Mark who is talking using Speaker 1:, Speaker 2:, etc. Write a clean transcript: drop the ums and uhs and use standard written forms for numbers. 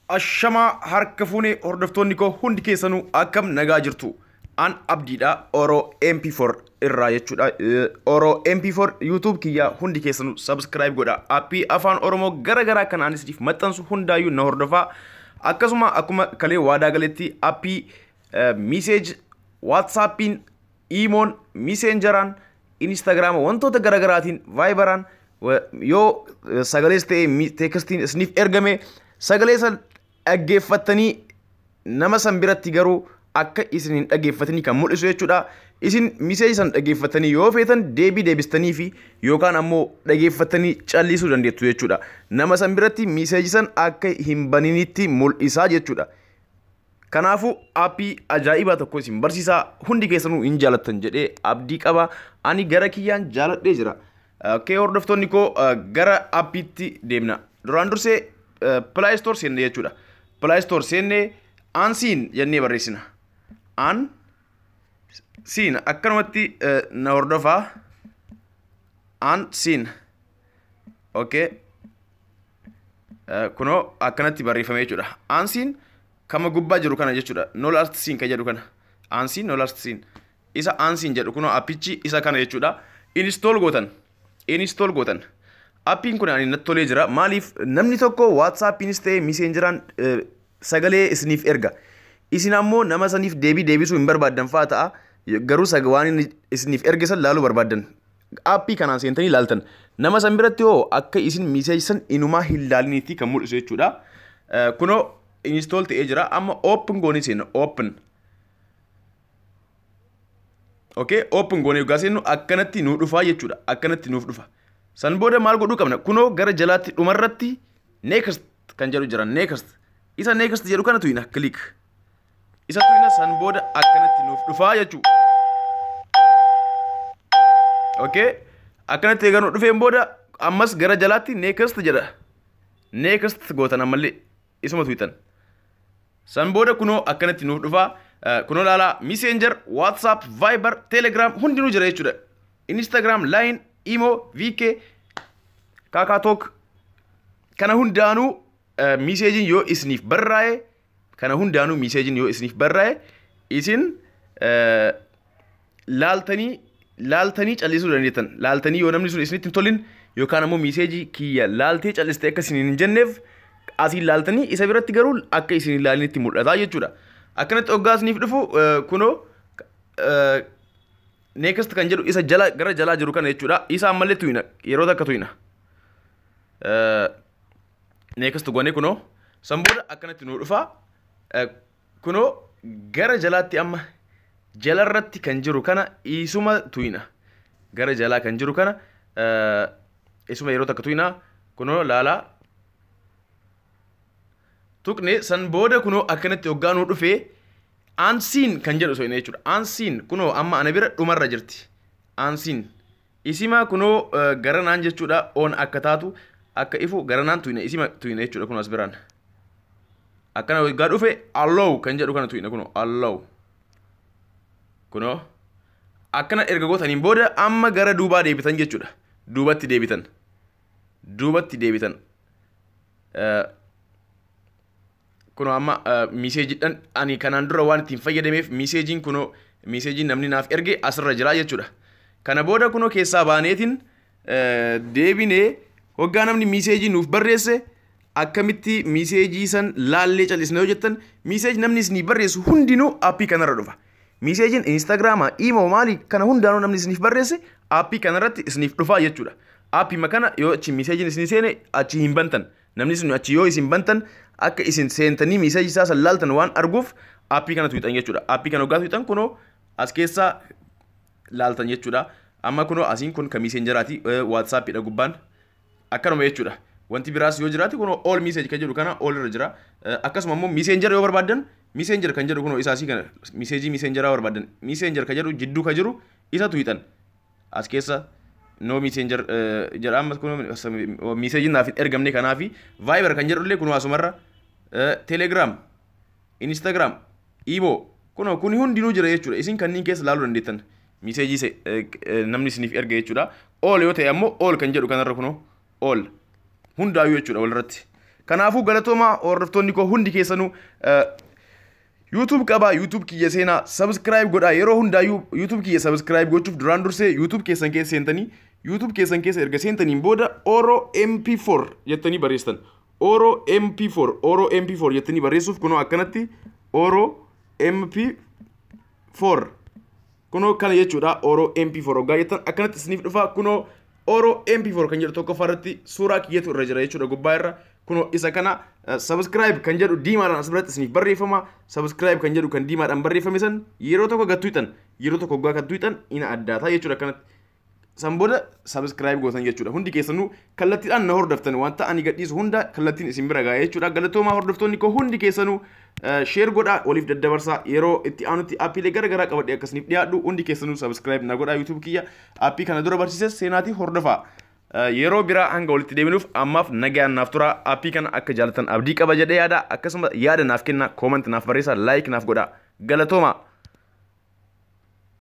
Speaker 1: Ashama harka fuunee hordoftoonni koo hundi keessanuu akkam nagaa jirtu. An abdiidha Oro MP4 irraa jechuudha. Oro MP4 YouTube kiyyaa hundi keessanuu subscribe godha. Appii afaan Oromoo gara kan anisif maxxansu hundaayyuu na hordofaa. Akkasuma akkuma kalee waadaa galetti appii message WhatsAppiin, Imoon, Messengeraan, Instagram wantoota garaatiin Viberaan yoo sagalees ta'e tekstiin isiniif ergame sagalee san dhaggeeffatanii nama san biratti garuu akka isin hin dhaggeeffatanii kan mul'isu jechuudha. Isin message san dhaggeeffatanii yoo feetan deebistanii fi yookaan ammoo dhaggeeffatanii callisuu dandeettu jechuudha. Nama san biratti message san akka hin baninitti mul'isaa jechuudha. Kanaafu appii ajaa'ibaa tokko isin barsiisaa hundi keessanuu hin jaalattan jedhee abdii qaba. Ani gara kiyyaan jaaladhee jira. Hordoftoonni koo gara appiitti deemna. Duraan dursee Play Store seenne jechuudha. Play Store seenne Unseen jennee barreessina. Unseen akkanumatti na hordofaa. Unseen. Okay. Kunoo akkanatti barreeffame jechuudha. Unseen kama gubbaa jiru kana jechuudha. No last seen kan jedhu kana. Unseen no last seen. Isa Unseen jedhu kunoo appichi isa kana jechuudha. Install gootan. Appiin kun ani natti tolee jira. Maaliif namni tokko WhatsAppiinis ta'e Messengeraan sagalee isiniif erga. Isin ammoo nama saniif deebisuu hin barbaaddan fa'aa ta'a. Garuu waan isiniif ergisan laaluu barbaaddan. Appii kanaan seentanii laaltan. Nama san biratti hoo akka isin message san inumaa hin laalinitti kan mul'isu jechuudha. Kunoo install ta'ee jira. Amma open goonee seenna. Open. Okay, open goonee yoo seennu akkanatti nuu dhufaa jechuudha. Akkanatti nuuf dhufa. San booda maal godhuu qabna? Kunoo gara jalaatti dhumarratti next kan jedhu jira. Next. Isa next jedhu kana tuyina click. Isa tuyina san booda akkanatti nuuf dhufaa jechuudha. Okay? Akkanatti eeganuu dhufeen booda ammas gara jalaatti next jedha. Next gootan ammallee isuma tuyitan. San booda kunoo akkanatti nuuf dhufaa. Kunoo laalaa Messenger, WhatsApp, Viber, Telegram hundinuu jira jechuudha. Instagram, Line, Imo, VK, KakaoTalk kana hundaanuu messaging yoo isiniif barraa'e isin laaltanii callisuu dandeettan. Laaltanii yoo namni sun isinitti hin tolin yookaan ammoo message kiyya laaltee callistee akka isin hin jenneef asiin laaltanii isa biratti garuu akka isin ilaalinitti mul'ata jechuudha. Akkanatti hoggaa isiniif dhufu kunoo next kan jedhu isa gara jalaa jiru kana jechuudha. Isa ammallee tuyina yeroo takka tuyina. Next goone kunoo san booda akkanatti nuu dhufa. Kunoo gara jalaatti amma jalarratti kan jiru kana isuma tuyina. Gara jalaa kan jiru kana isuma yeroo takka tuyina. Kunoo laalaa tuqne san booda kunoo akkanatti hoggaa nuu dhufee Unseen kan jedhu soine jechuudha. Unseen kunoo amma ana bira dhumarra jirti. Unseen isima kunoo garanaan jechuudha. On akka taatu akka ifu garanaan tuyina isima tuyina jechuudha kunoo as biraan. Akkana hoggaa dhufe allow kan jedhu kana tuyina kunoo allow. Kunoo akkana erga gootaniin booda amma gara duubaa deebitan jechuudha. Duubatti deebitan. Kunoo amma message ani kanaan dura waan ittiin fayyadameef messaging namni naaf erge asirra jira jechuudha. Kana booda kunoo keessaa baaneetiin deebinee hoggaa namni message nuuf barreesse akkamitti message san laallee callisna yoo jettan message namni isiniif barreessu hundinuu appii kanarra dhufa. Messaging Instagram, Imo maali kana hundaanuu namni isiniif barreesse appii kanarratti isiniif dhufa jechuudha. Appii makana yoo achi messaging isinii seene achi hin bantan. Namni sun achi yoo isin bantan akka isin seentanii message isaa san laaltan waan arguuf appii kana tuyxan jechuudha. Appii kana hoggaa tuyxan kunoo as keessa laaltan jechuudha. Amma kunoo asiin kun kan Messengeraati WhatsAppidha gubbaan. Akkanuma jechuudha. Wanti biraas yoo jiraate kunoo all message kan jedhu kana all irra jira. Akkasuma immoo Messenger yoo barbaaddan Messenger kan jedhu kunoo isaasii kana Messengeraa barbaaddan Messenger kan jedhu jidduu kan jiru isa tuyxan. As keessa no Messenger jedhama kunoo message naaf ergamne kanaafi Viber kan jedhullee kunoo asumarra Telegram, Instagram, Imo kunoo kuni hundinuu jira jechuudha. Isin kanneen keessa laaluu dandeettan message namni isiniif erga jechuudha. All yoo ta'e ammoo all kan jedhu kanarra kunoo all hundaayyuu jechuudha walirratti. Kanaafuu galatooma hordoftoonni koo hundi keessanuu YouTube qaba YouTube kiyya seenaa subscribe godha yeroo hundaayyuu YouTube kiyya subscribe gochuuf duraan dursee YouTube keessan keessa seentanii YouTube keessan keessa erga seentaniin booda Oro MP4 jettanii barreessan Oro MP4 jettanii barreessuuf kunoo akkanatti Oro MP4 kunoo kana jechuudha Oro MP4 ogaa jettan akkanatti isiniif dhufa kunoo Oro MP4 kan jedhu tokkoffaa irratti suuraa kiyyatu irra jira jechuudha gubbaa irra kunoo isa kana subscribe kan jedhu diimaadhaan asirratti isiniif barreeffama subscribe kan jedhu kan diimaadhaan barreeffame san yeroo tokko gattuutan yeroo tokko ogaa gattuutan ina addaataa jechuudha akkanatti san booda subscribe gootan jechuudha hundi keessanuu kallattiidhaan na hordoftan wanta ani gadhiisu hunda kallattiin isin bira ga'a jechuudha galatoomaa hordoftoonni koo hundi keessanuu share godha waliif daddabarsaa yeroo itti aanutti aappiilee garagaraa qabadhe akkasiniif dhiyaadhu hundi keessanuu subscribe na godha YouTube kiyya aappii kana dura barsiises seenaatii hordofaa yeroo biraa hanga walitti deebinuuf ammaaf nagaan naaf tura aappii kana akka jaalatan abdii qaba jedhee yaada akkasuma yaada naaf kenna comment naaf barreessaa like naaf godha galatooma